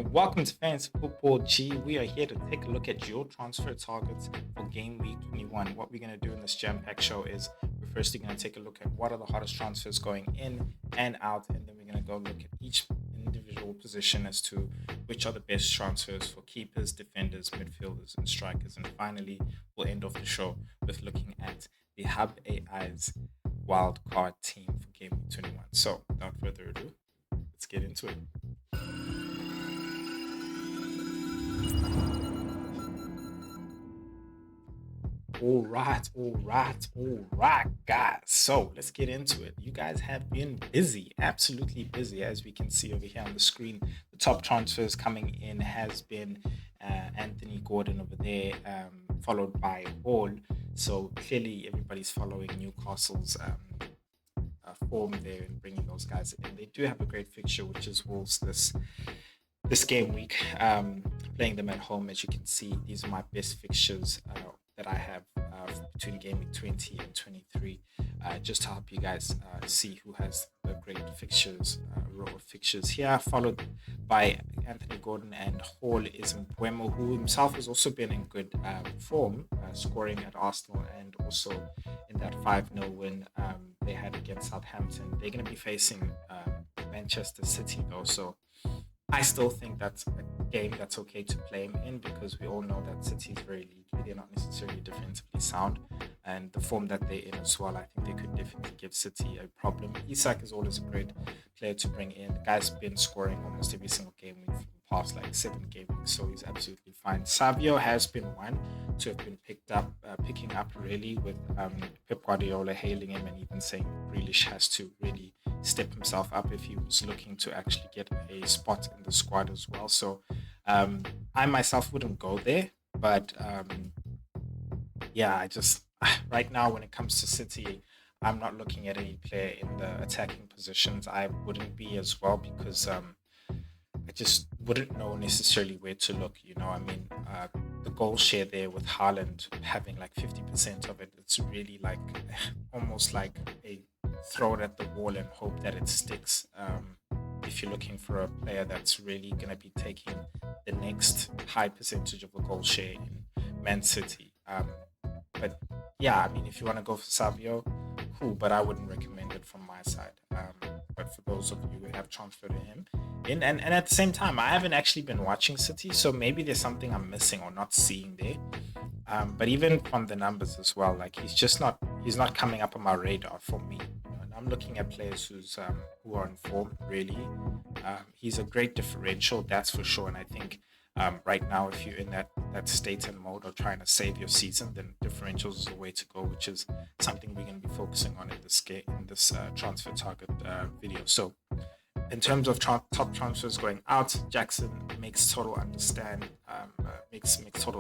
Welcome to Fantasy Football G. We are here to take a look at your transfer targets for Game Week 21. What we're going to do in this jam-packed show is we're firstly going to take a look at what are the hottest transfers going in and out, and then we're going to go look at each individual position as to which are the best transfers for keepers, defenders, midfielders, and strikers. And finally, we'll end off the show with looking at the Hub AI's Wildcard team for Game Week 21. So, without further ado, let's get into it. All right, guys. So let's get into it. You guys have been busy, absolutely busy, as we can see over here on the screen. The top transfers coming in has been Anthony Gordon over there, followed by Hall. So clearly, everybody's following Newcastle's form there and bringing those guys in. They do have a great fixture, which is Wolves this game week. Playing them at home, as you can see, these are my best fixtures that I have between game week 20 and 23, just to help you guys see who has the great fixtures, row of fixtures here, followed by Anthony Gordon, and Hall is Mbuemo, who himself has also been in good form, scoring at Arsenal and also in that 5-0 win they had against Southampton. They're going to be facing Manchester City though, so I still think that's a game that's okay to play him in, because we all know that City is very leaky. They're not necessarily defensively sound, and the form that they're in as well, I think they could definitely give City a problem. Isak is always a great player to bring in. The guy's been scoring almost every single game week for the past 7 game weeks, so he's absolutely fine. Savio has been one to have been picking up really, with Pep Guardiola hailing him and even saying Grealish has to really step himself up if he was looking to actually get a spot in the squad as well. So I myself wouldn't go there, but I just right now when it comes to City, I'm not looking at any player in the attacking positions. I wouldn't be as well, because I just wouldn't know necessarily where to look. The goal share there with Haaland having 50% of it, it's really almost like a throw it at the wall and hope that it sticks. If you're looking for a player that's really going to be taking the next high percentage of a goal share in Man City. But yeah, if you want to go for Savio, cool, but I wouldn't recommend it from my side. But for those of you who have transferred him in, and at the same time, I haven't actually been watching City, so maybe there's something I'm missing or not seeing there. But even from the numbers as well, he's not coming up on my radar for me. I'm looking at players who are in form, really. He's a great differential, that's for sure. And I think right now, if you're in that state and mode or trying to save your season, then differentials is the way to go, which is something we're going to be focusing on in this transfer target video. So in terms of top transfers going out, Jackson makes total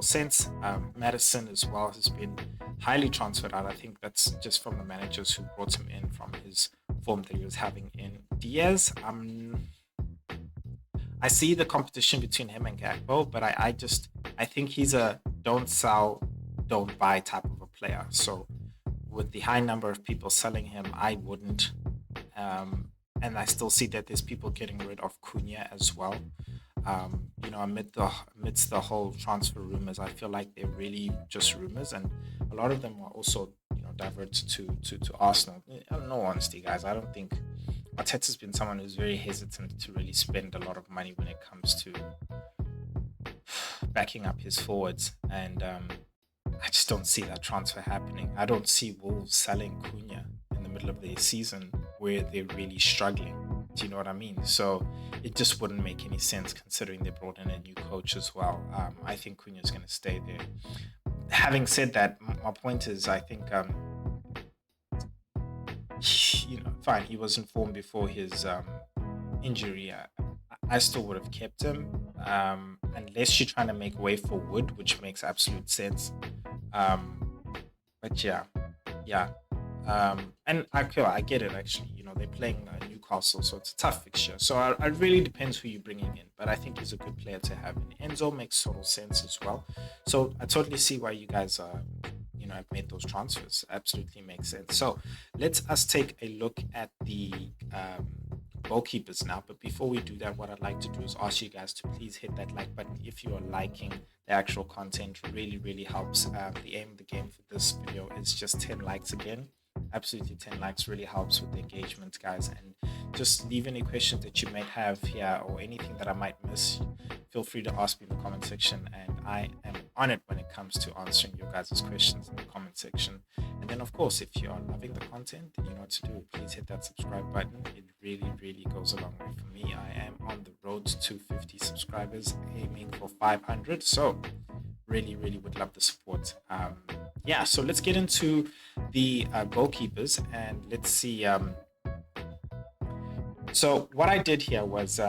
sense. Madison as well has been highly transferred out. I think that's just from the managers who brought him in from his form that he was having in. Diaz, I see the competition between him and Gakpo, but I think he's a don't sell, don't buy type of a player. So with the high number of people selling him, I wouldn't. And I still see that there's people getting rid of Cunha as well. Amidst the whole transfer rumors, I feel like they're really just rumors, and a lot of them are also diverted to Arsenal. In all honesty, guys, I don't think Arteta's been someone who's very hesitant to really spend a lot of money when it comes to backing up his forwards, and I just don't see that transfer happening. I don't see Wolves selling Cunha in the middle of their season where they're really struggling. Do you know what I mean? So it just wouldn't make any sense, considering they brought in a new coach as well. I think Cunha's going to stay there. Having said that, my point is, I think fine, he was informed before his injury. I still would have kept him, unless you're trying to make way for Wood, which makes absolute sense. But yeah. And I get it, actually. They're playing Newcastle, so it's a tough fixture. So it really depends who you're bringing in, but I think he's a good player to have. And Enzo makes total sense as well. So I totally see why you guys have made those transfers. Absolutely makes sense. So let us take a look at the goalkeepers now. But before we do that, what I'd like to do is ask you guys to please hit that like button if you are liking the actual content. Really helps. The aim of the game for this video is just 10 likes again. Absolutely, 10 likes really helps with the engagement, guys. And just leave any questions that you might have here or anything that I might miss. Feel free to ask me in the comment section, and I am on it when it comes to answering your guys' questions in the comment section. And then, of course, if you are loving the content, then you know what to do. Please hit that subscribe button. It really goes a long way for me. I am on the road to 50 subscribers, aiming for 500. So really would love the support. Yeah, so let's get into the goalkeepers, and let's see. So what I did here was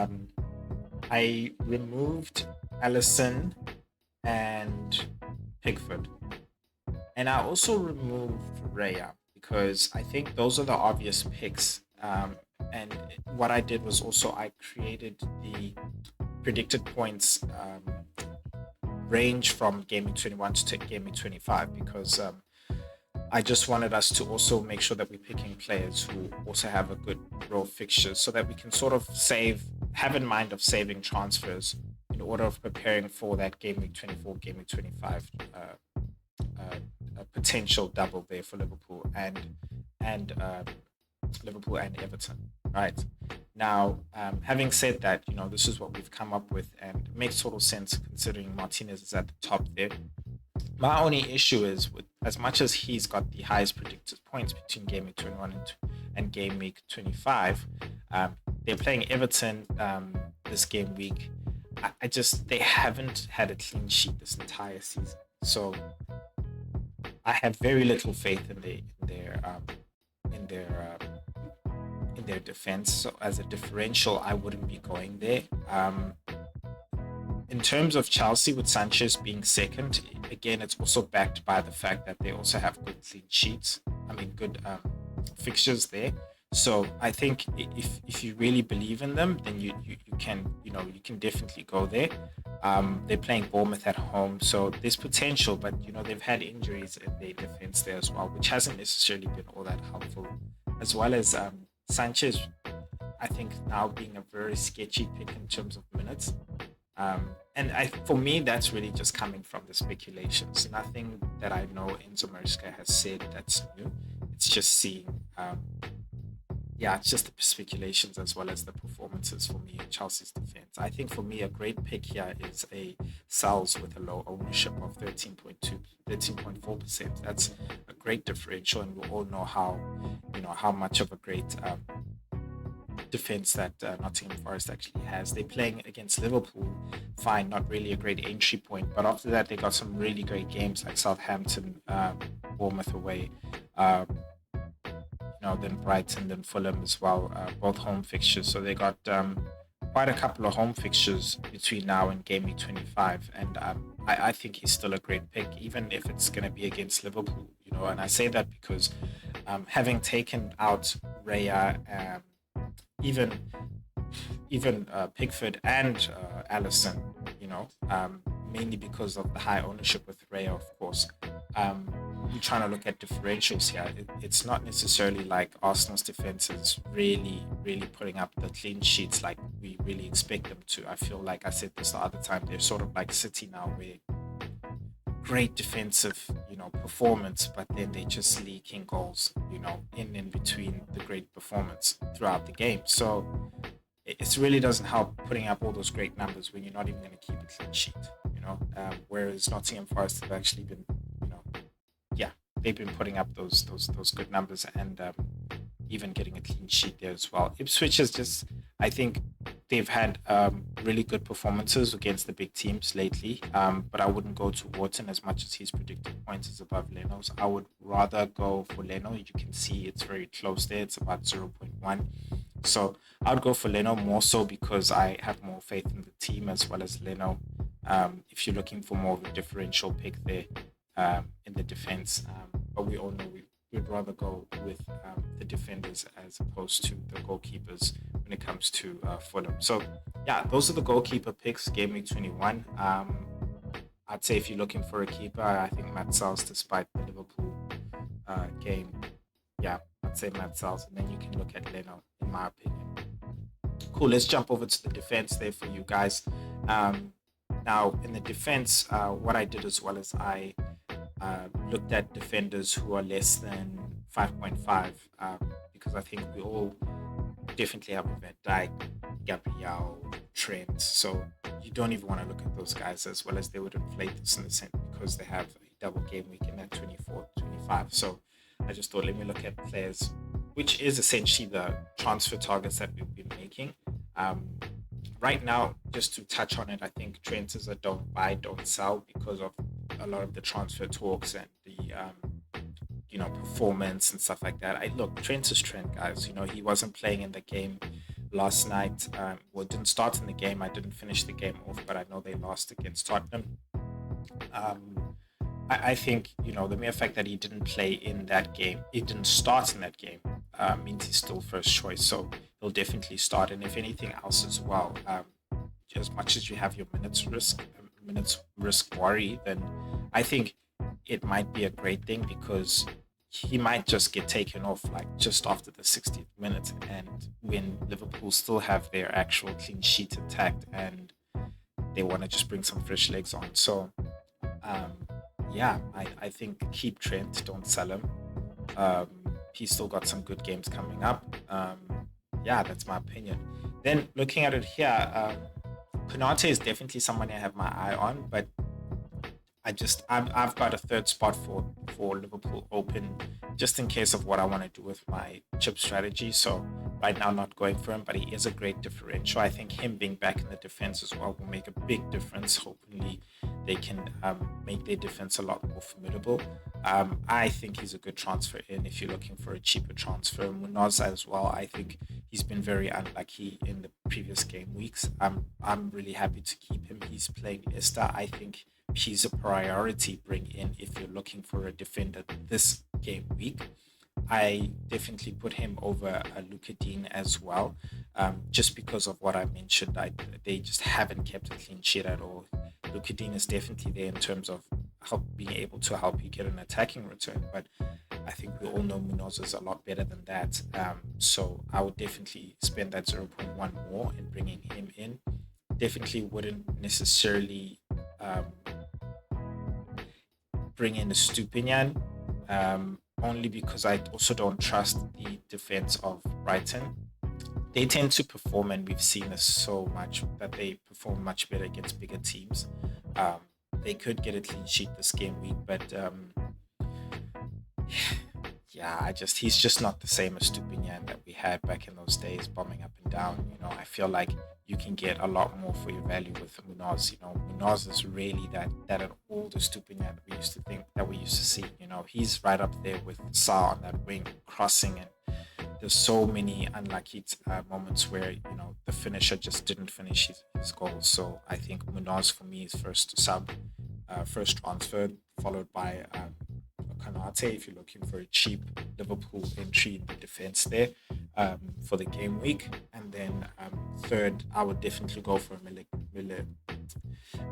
I removed Allison and Pickford, and I also removed Raya because I think those are the obvious picks. And what I did was also I created the predicted points range from Game Week 21 to Game Week 25 because I just wanted us to also make sure that we're picking players who also have a good row of fixtures so that we can sort of have in mind of saving transfers in order of preparing for that Game Week 24, Game Week 25 a potential double there for Liverpool and Everton, right? Now, having said that, you know, this is what we've come up with, and it makes total sense considering Martinez is at the top there. My only issue is with as much as he's got the highest predicted points between Game Week 21 and Game Week 25, they're playing Everton this game week. They haven't had a clean sheet this entire season, so I have very little faith in their defense. So as a differential, I wouldn't be going there. In terms of Chelsea, with Sanchez being second, again, it's also backed by the fact that they also have good clean sheets. Good fixtures there. So I think if you really believe in them, then you can definitely go there. They're playing Bournemouth at home, so there's potential, but they've had injuries in their defense there as well, which hasn't necessarily been all that helpful. As well as Sanchez, I think now being a very sketchy pick in terms of minutes. For me, that's really just coming from the speculations. Nothing that I know Enzo Maresca has said that's new. It's just seeing, it's just the speculations as well as the performances for me in Chelsea's defense. I think for me, a great pick here is a Sal's with a low ownership of 13.4%. That's a great differential, and we all know how much of a great defense that Nottingham Forest actually has. They're playing against Liverpool, fine, not really a great entry point, but after that they got some really great games like Southampton, Bournemouth away, then Brighton, then Fulham as well, both home fixtures. So they got quite a couple of home fixtures between now and Game Week 25, and I think he's still a great pick, even if it's going to be against Liverpool. And I say that because having taken out Raya, even Pickford and Allison, mainly because of the high ownership with Raya, of course. You're trying to look at differentials here. It's not necessarily like Arsenal's defense is really putting up the clean sheets like we really expect them to. I feel like I said this the other time, they're sort of like City now, where great defensive performance, but then they're just leaking goals in between the great performance throughout the game. So it really doesn't help putting up all those great numbers when you're not even going to keep a clean sheet. Whereas Nottingham Forest have actually been they've been putting up those good numbers and even getting a clean sheet there as well. Ipswich is just, I think they've had really good performances against the big teams lately, but I wouldn't go to Wharton as much as his predicted points is above Leno's. I would rather go for Leno. You can see it's very close there. It's about 0.1. So I would go for Leno more so because I have more faith in the team as well as Leno. If you're looking for more of a differential pick there in the defense, but we all know we'd rather go with the defenders as opposed to the goalkeepers when it comes to Fulham. So yeah, those are the goalkeeper picks, Game Week 21. I'd say if you're looking for a keeper, I think Matt Sals, despite the Liverpool game, I'd say Matt Sals, and then you can look at Leno, in my opinion. Cool. Let's jump over to the defense there for you guys. Um, Now, in the defense, what I did as well is I looked at defenders who are less than 5.5 because I think we all definitely have a Van Dyke, Gabriel, Trent. So you don't even want to look at those guys as well as they would inflate this in the sense because they have a double game week in that 24, 25. So I just thought, let me look at players, which is essentially the transfer targets that we've been making. Um, right now, just to touch on it, I think Trent is a don't buy, don't sell because of a lot of the transfer talks and the performance and stuff like that. I look, Trent is Trent, guys. He wasn't playing in the game last night. Well, didn't start in the game. I didn't finish the game off, but I know they lost against Tottenham. Um, I think the mere fact that he didn't play in that game, he didn't start in that game, means he's still first choice. So he'll definitely start. And if anything else as well, as much as you have your minutes risk worry, then I think it might be a great thing because he might just get taken off like just after the 60th minute, and when Liverpool still have their actual clean sheet intact and they want to just bring some fresh legs on. So um, yeah, I think keep Trent, don't sell him. Um, he's still got some good games coming up. Yeah, that's my opinion. Then looking at it here, Konate is definitely someone I have my eye on, but I've got a third spot for Liverpool open just in case of what I want to do with my chip strategy. So right now not going for him, but he is a great differential. I think him being back in the defense as well will make a big difference. Hopefully they can make their defense a lot more formidable. I think he's a good transfer in if you're looking for a cheaper transfer. Munoz as well. I think he's been very unlucky in the previous game weeks. I'm really happy to keep him. He's playing Leicester. I think he's a priority bring in if you're looking for a defender this game week. I definitely put him over Luka Dean as well, just because of what I mentioned. They just haven't kept a clean sheet at all. Luka Dean is definitely there in terms of being able to help you get an attacking return, but I think we all know Munoz is a lot better than that. So I would definitely spend that zero point 0.1 more in bringing him in. Definitely wouldn't necessarily um, bring in a Stupinian, only because I also don't trust the defense of Brighton. They tend to perform, and we've seen this so much that they perform much better against bigger teams. Um, they could get a clean sheet this game week, but yeah, he's just not the same as Stupinian that we had back in those days, bombing up and down. I feel like you can get a lot more for your value with Munoz. Munoz is really that older Stupinian that we used to see. He's right up there with Sa on that wing, crossing, and there's so many unlucky moments where the finisher just didn't finish his goals. So I think Munoz for me is first sub, first transfer, followed by Konate if you're looking for a cheap Liverpool entry in the defense there for the game week. And then third, I would definitely go for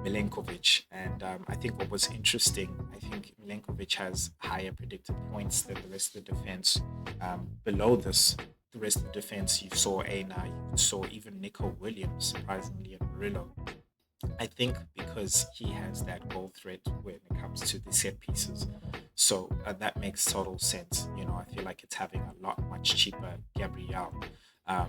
Milenkovic. And I think what was interesting, I think Milenkovic has higher predicted points than the rest of the defense. Below this, the rest of the defense, you saw Aina, you saw even Nico Williams, surprisingly, and Murillo. I think because he has that goal threat when it comes to the set pieces. So that makes total sense. I feel like it's having a lot much cheaper Gabriel. Um,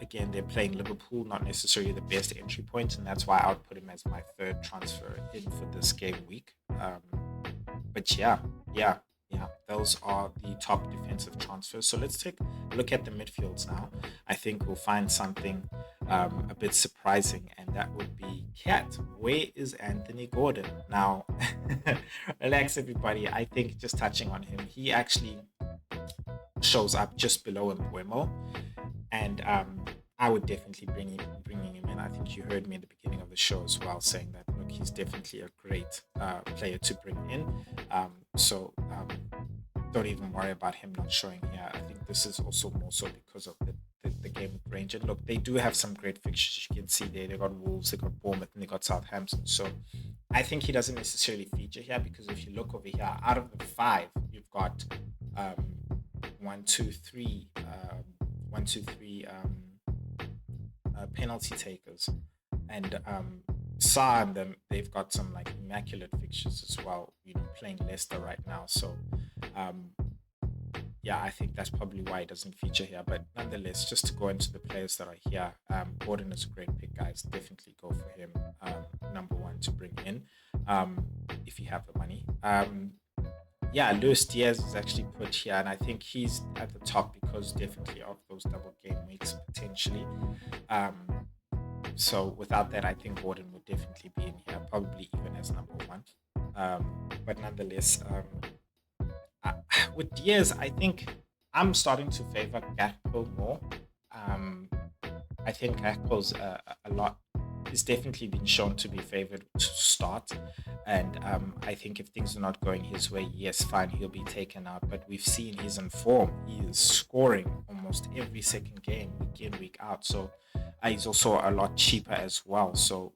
Again, they're playing Liverpool, not necessarily the best entry point, and that's why I would put him as my third transfer in for this game week. But yeah, those are the top defensive transfers. So let's take a look at the midfields now. I think we'll find something a bit surprising, and that would be Cat. Where is Anthony Gordon? Now, relax, everybody. I think just touching on him, he actually shows up just below Mbuemo, and I would definitely bringing him in. I think you heard me at the beginning of the show as well, saying that look, he's definitely a great player to bring in. So don't even worry about him not showing here. I think this is also more so because of the game range. And look, they do have some great fixtures. You can see there they got Wolves, they got Bournemouth, and they got Southampton. So I think he doesn't necessarily feature here because if you look over here, out of the five, you've got um, one, two, three, penalty takers, and Sa and them, they've got some like immaculate fixtures as well. Playing Leicester right now, so um, yeah, I think that's probably why it doesn't feature here. But nonetheless, just to go into the players that are here, Gordon is a great pick, guys. Definitely go for him. Number one to bring in, if you have the money. Yeah, Luis Diaz is actually put here, and I think he's at the top because definitely of those double game weeks potentially. Um, so without that, I think Gordon would definitely be in here, probably even as number one. But nonetheless, uh, with Diaz, I think I'm starting to favor Gakpo more. Um, I think Gakpo's a lot. He's definitely been shown to be favored to start, and I think if things are not going his way, yes, fine, he'll be taken out. But we've seen he's in form. He is scoring almost every second game, week in, week out. So he's also a lot cheaper as well. So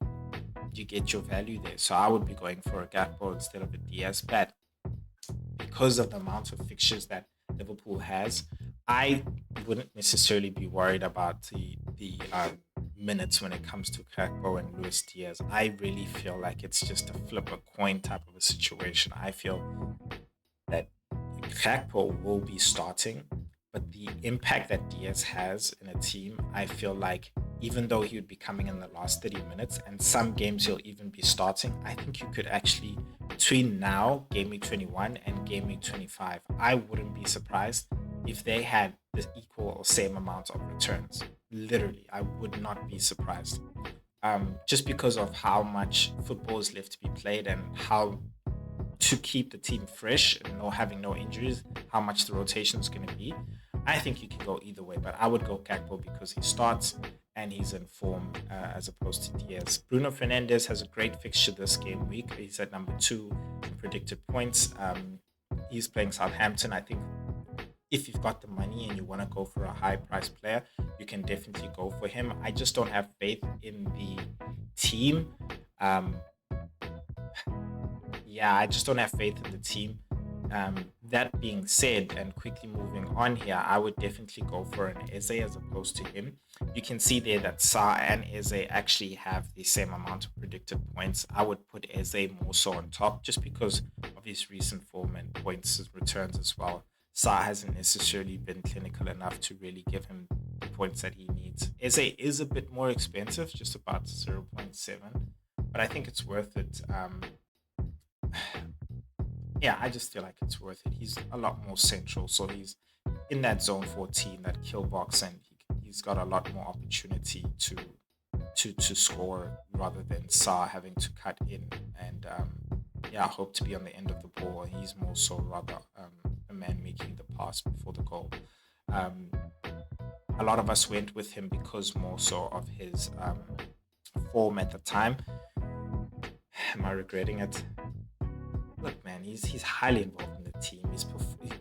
you get your value there. So I would be going for a Gakpo instead of a Diaz. But because of the amount of fixtures that Liverpool has, I wouldn't necessarily be worried about the minutes when it comes to Kakpo and Luis Diaz. I really feel like it's just a flip a coin type of a situation. I feel that Kakpo will be starting, but the impact that Diaz has in a team, I feel like even though he would be coming in the last 30 minutes and some games he'll even be starting, I think you could actually, between now, Game Week 21 and Game Week 25, I wouldn't be surprised if they had the equal or same amount of returns. Literally, I would not be surprised. Just because of how much football is left to be played and how to keep the team fresh and having no injuries, how much the rotation is going to be. I think you can go either way, but I would go Gakpo because he starts and he's in form as opposed to Diaz. Bruno Fernandes has a great fixture this game week. He's at number 2 in predicted points. He's playing Southampton. I think if you've got the money and you want to go for a high price player, you can definitely go for him. I just don't have faith in the team. Yeah, I just don't have faith in the team. That being said, and quickly moving on here, I would definitely go for an Eze as opposed to him. You can see there that Sa and Eze actually have the same amount of predicted points. I would put Eze more so on top just because of his recent form and points returns as well. Sa hasn't necessarily been clinical enough to really give him the points that he needs. Eze is a bit more expensive, just about 0.7, but I think it's worth it. Yeah, I just feel like it's worth it. He's a lot more central, so he's in that zone 14, that kill box, and he's got a lot more opportunity to score rather than Sa having to cut in and yeah, hope to be on the end of the ball. He's more so rather a man making the pass before the goal. Um, a lot of us went with him because more so of his form at the time. Am I regretting it? Look, man, he's highly involved in the team.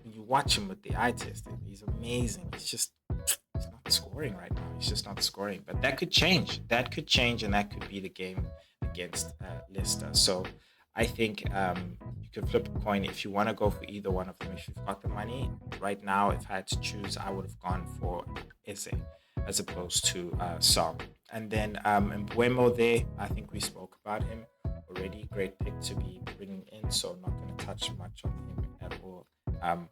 You watch him with the eye test, he's amazing. He's not scoring right now. He's just not scoring. But that could change. That could change, and that could be the game against Leicester. So I think you could flip a coin if you want to go for either one of them. If you've got the money right now, if I had to choose, I would have gone for Eze as opposed to Sa. And then Mbuemo there, I think we spoke about him already. Great pick to be bringing in, so not going to touch much on him at all.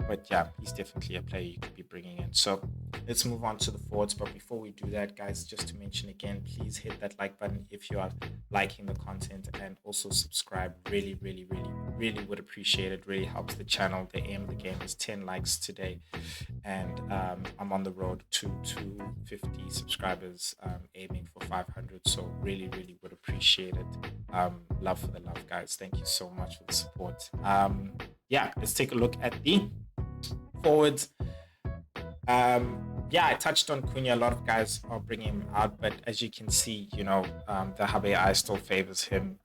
But yeah, he's definitely a player you could be bringing in. So let's move on to the forwards. But before we do that, guys, just to mention again, please hit that like button if you are liking the content, and also subscribe. Really, really, really, really would appreciate it. Really helps the channel. The aim of the game is 10 likes today, and I'm on the road to 250 subscribers, aiming for 500. So really, really would appreciate it. Love for the love, guys. Thank you so much for the support. Yeah, let's take a look at the forwards. Yeah, I touched on Cunha. A lot of guys are bringing him out, but as you can see, the Habe eye still favors him.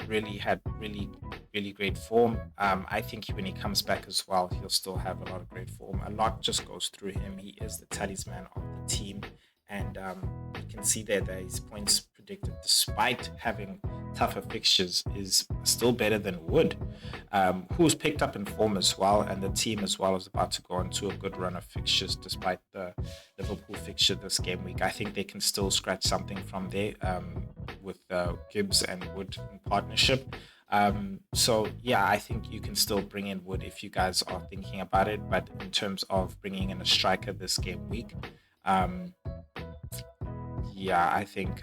Really had really great form. I think when he comes back as well, he'll still have a lot of great form. A lot just goes through him. He is the talisman of the team, and you can see there that his points predicted, despite having tougher fixtures, is still better than Wood, who's picked up in form as well, and the team as well is about to go into a good run of fixtures despite the Liverpool fixture this game week. I think they can still scratch something from there with Gibbs and Wood in partnership. So yeah, I think you can still bring in Wood if you guys are thinking about it. But in terms of bringing in a striker this game week, yeah, I think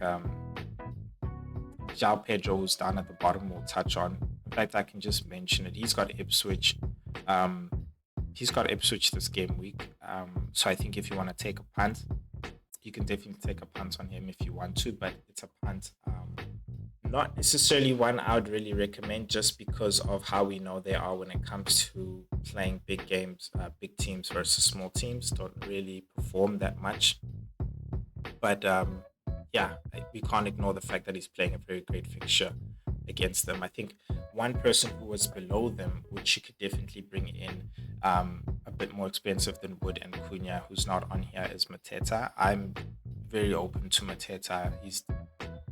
João Pedro, who's down at the bottom, will touch on. In fact, I can just mention it. He's got Ipswich. He's got Ipswich this game week. So I think if you want to take a punt, you can definitely take a punt on him if you want to, but it's a punt. Not necessarily one I would really recommend, just because of how we know they are when it comes to playing big games. Big teams versus small teams don't really perform that much. But yeah, we can't ignore the fact that he's playing a very great fixture against them. I think one person who was below them, which you could definitely bring in, a bit more expensive than Wood and Cunha, who's not on here, is Mateta. I'm very open to Mateta. He's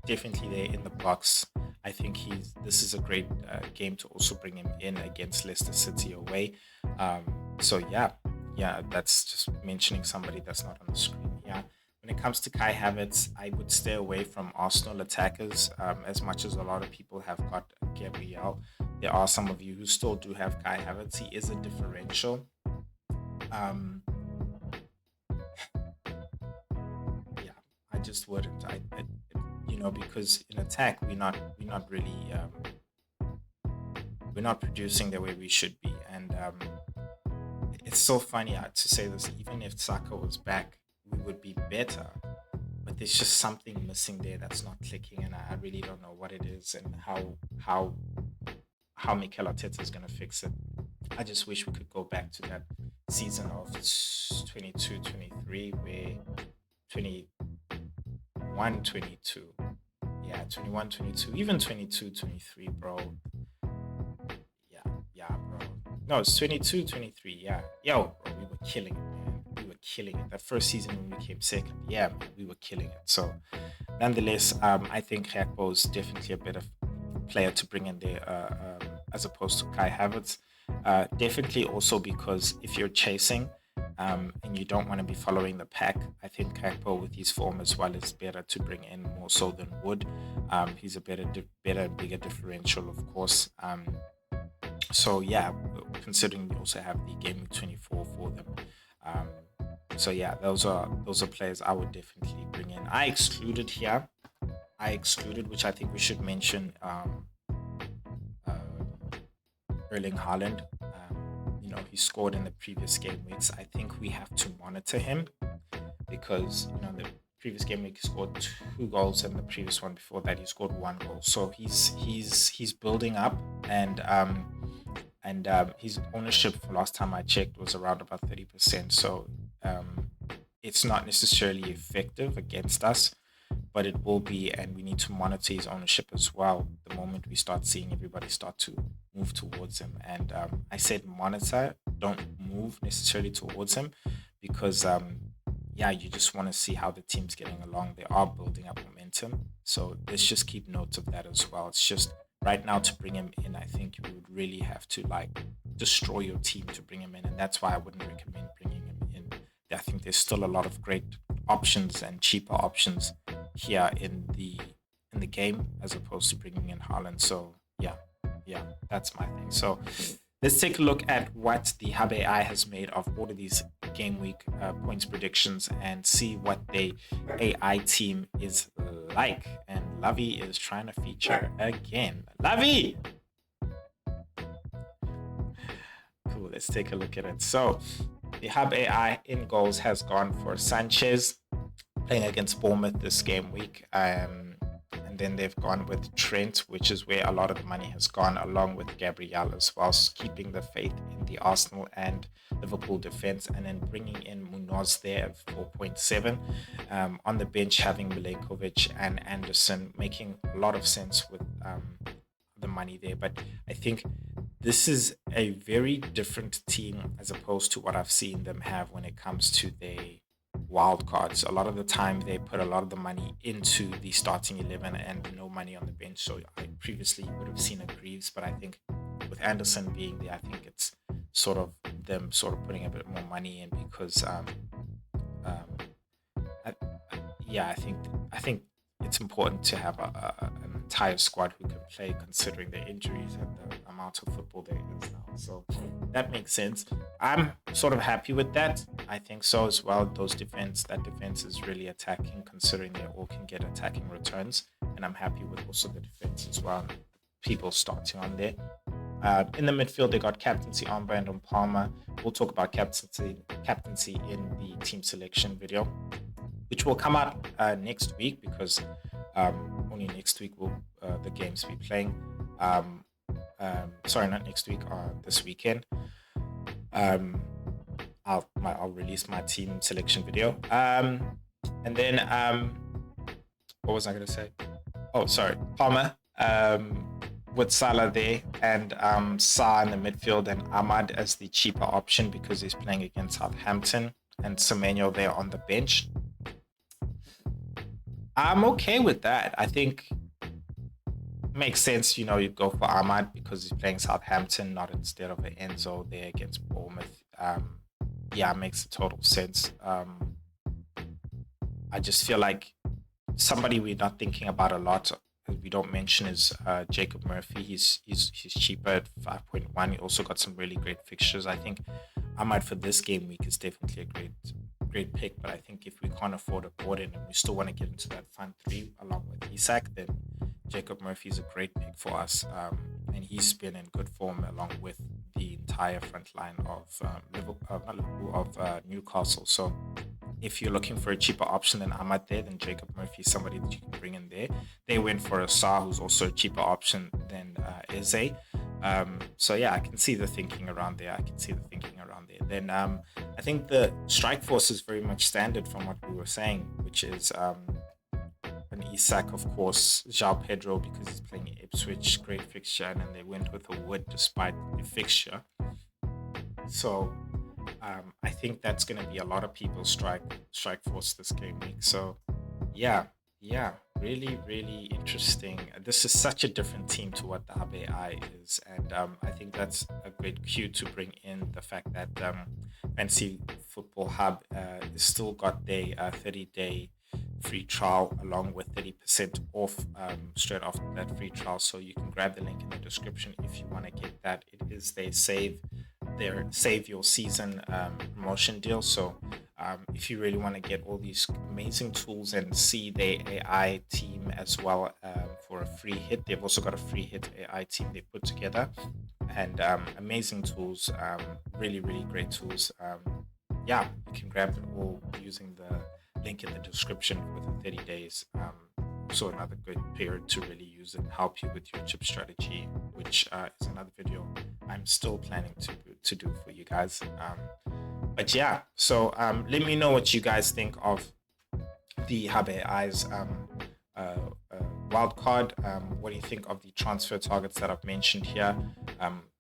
definitely there in the box. I think this is a great game to also bring him in against Leicester City away. So yeah, that's just mentioning somebody that's not on the screen here. When it comes to Kai Havertz, I would stay away from Arsenal attackers. As much as a lot of people have got Gabriel, there are some of you who still do have Kai Havertz. He is a differential. Yeah, I just wouldn't. Because in attack we're not really we're not producing the way we should be, and it's so funny to say this. Even if Saka was back, we would be better, but there's just something missing there that's not clicking, and I really don't know what it is and how Mikel Arteta is going to fix it. I just wish we could go back to that season of 22-23 where 21-22, yeah, 21-22, even 22-23, bro. Yeah, bro. No, it's 22-23. Yeah, yo, bro, we were killing it, man. We were killing it. That first season when we came second, yeah, man, we were killing it. So, nonetheless, I think Gakpo is definitely a better player to bring in there as opposed to Kai Havertz. Definitely also because if you're chasing and you don't want to be following the pack, I think Gakpo with his form as well is better to bring in more so than Wood. He's a better, bigger differential, of course. So yeah, considering we also have the Gameweek 24 for them. So yeah, those are players I would definitely bring in. I excluded, which I think we should mention, Erling Haaland. He scored in the previous game weeks. I think we have to monitor him because the previous game week he scored 2 goals, and the previous one before that he scored 1 goal. So he's building up, and his ownership for last time I checked was around about 30%. So it's not necessarily effective against us, but it will be, and we need to monitor his ownership as well the moment we start seeing everybody start to move towards him. And I said monitor, don't move necessarily towards him, because you just want to see how the team's getting along. They are building up momentum, so let's just keep note of that as well. It's just right now to bring him in, I think you would really have to destroy your team to bring him in, and that's why I wouldn't recommend bringing him in. I think there's still a lot of great options and cheaper options here in the game as opposed to bringing in Haaland. So yeah, that's my thing. So let's take a look at what the Hub AI has made of all of these game week points predictions and see what the AI team is like. And Lovey is trying to feature again. Lovey! Cool, let's take a look at it. So the Hub AI in goals has gone for Sanchez, playing against Bournemouth this game week. And then they've gone with Trent, which is where a lot of the money has gone, along with Gabriel as well, keeping the faith in the Arsenal and Liverpool defense, and then bringing in Munoz there at 4.7. On the bench, having Milenkovic and Anderson, making a lot of sense with the money there. But I think this is a very different team as opposed to what I've seen them have when it comes to wildcards. A lot of the time, they put a lot of the money into the starting 11 and no money on the bench. So I previously would have seen a Greaves, but I think with Anderson being there, I think it's sort of them sort of putting a bit more money in because, I, yeah, I think it's important to have an entire squad who can play, considering the injuries and the amount of football there is now. So that makes sense. I'm sort of happy with that. I think so as well. That defense is really attacking, considering they all can get attacking returns, and I'm happy with also the defense as well. People starting on there. In the midfield, they got captaincy armband on Palmer. We'll talk about captaincy in the team selection video, which will come out next week because only next week will the games be playing. Sorry, not next week, this weekend. I'll release my team selection video. And then what was I going to say? Oh, sorry, Palmer. With Salah there and Sa in the midfield and Ahmad as the cheaper option because he's playing against Southampton, and Semenyo there on the bench. I'm okay with that. I think it makes sense, you go for Ahmad because he's playing Southampton, not instead of an Enzo there against Bournemouth. Yeah, it makes total sense. I just feel like somebody we're not thinking about a lot, we don't mention, is Jacob Murphy. He's cheaper at 5.1. He also got some really great fixtures. I think Ahmad for this game week is definitely a great pick, but I think if we can't afford a Gordon and we still want to get into that front three along with Isak, then Jacob Murphy is a great pick for us, and he's been in good form along with the entire front line of Newcastle. So if you're looking for a cheaper option than Ahmad there, then Jacob Murphy is somebody that you can bring in there. They went for a Sa, who's also a cheaper option than Eze. So yeah, I can see the thinking around there. Then I think the strike force is very much standard from what we were saying, which is an Isak, of course, João Pedro because he's playing Ipswich, great fixture, and then they went with a Wood despite the fixture. So I think that's going to be a lot of people's strike force this game week. So yeah, really, really interesting. This is such a different team to what the HBI is, and I think that's a great cue to bring in the fact that Fantasy Football Hub is still got their 30-day free trial along with 30% off straight after that free trial. So you can grab the link in the description if you want to get that. It is their save your season promotion deal. So if you really want to get all these amazing tools and see their AI team as well for a free hit, they've also got a free hit AI team they put together, and amazing tools, really, really great tools. Yeah, you can grab it all using the link in the description within 30 days. So another good period to really use it and help you with your chip strategy, which is another video I'm still planning to do for you guys. But yeah, so let me know what you guys think of the HBI's wildcard. What do you think of the transfer targets that I've mentioned here?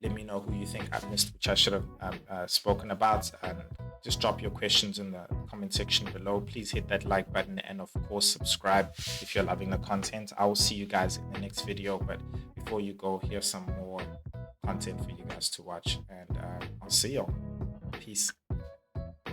Let me know who you think I've missed, which I should have spoken about. And just drop your questions in the comment section below. Please hit that like button and of course subscribe if you're loving the content. I will see you guys in the next video, but before you go, here's some more content for you guys to watch, and I'll see y'all. Peace.